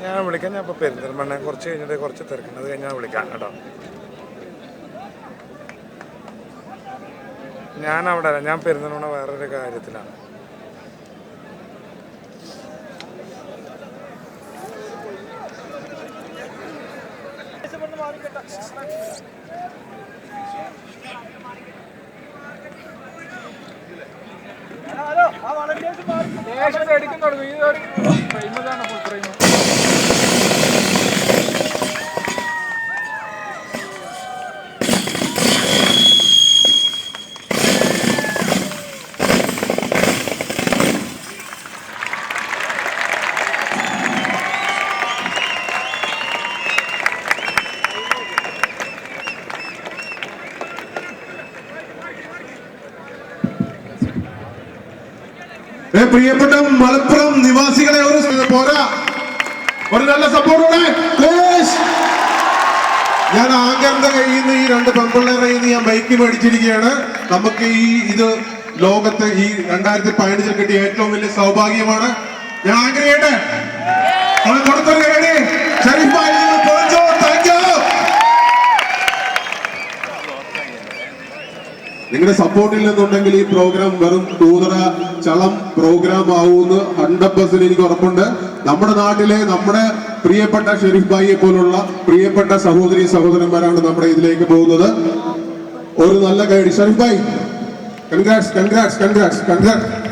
ഞാൻ വിളിക്കാം. ഞാൻ ഇപ്പോൾ പെരിന്തൽമണ്ണ കുറച്ച് കഴിഞ്ഞിട്ട് കുറച്ച് തിരക്കുണ്ട്, അത് കഴിഞ്ഞാൽ വിളിക്കാം കേട്ടോ. ഞാൻ അവിടെ അല്ല, ഞാൻ പെരിന്തൽമണ്ണ വേറൊരു കാര്യത്തിലാണ്. പ്രിയപ്പെട്ട മലപ്പുറം നിവാസികളെ പോരാ, ഒരു നല്ല സപ്പോർട്ടോടെ ഞാൻ ആങ്കറിന്റെ കയ്യിൽ നിന്ന് ഈ 2 പെൺപിള്ളേരുടെ കയ്യിൽ നിന്ന് ഞാൻ ബൈക്ക് മേടിച്ചിരിക്കുകയാണ്. നമുക്ക് ഇത് ലോകത്ത് ഈ 2015 കിട്ടിയ ഏറ്റവും വലിയ സൗഭാഗ്യമാണ്. ഞാൻ ആഗ്രഹിക്കട്ടെ കൊടുത്തൊരു കൈയടി ഷരീഫ് ഭായി. നിങ്ങളുടെ സപ്പോർട്ട് ഇല്ലെന്നുണ്ടെങ്കിൽ ഈ പ്രോഗ്രാം വെറും തൂതറ ചളം പ്രോഗ്രാം ആവുമെന്ന് 100% എനിക്ക് ഉറപ്പുണ്ട്. നമ്മുടെ നാട്ടിലെ നമ്മുടെ പ്രിയപ്പെട്ട ഷെരീഫ് ഭായിയെ പോലുള്ള പ്രിയപ്പെട്ട സഹോദരി സഹോദരന്മാരാണ് നമ്മുടെ ഇതിലേക്ക് പോകുന്നത്. ഒരു നല്ല ഗൈഡ് ഷെരീഫ് ഭായി, കൺഗ്രാറ്റ്സ് കൺഗ്രാറ്റ്സ് കൺഗ്രാറ്റ്സ് കൺഗ്രാറ്റ്സ്.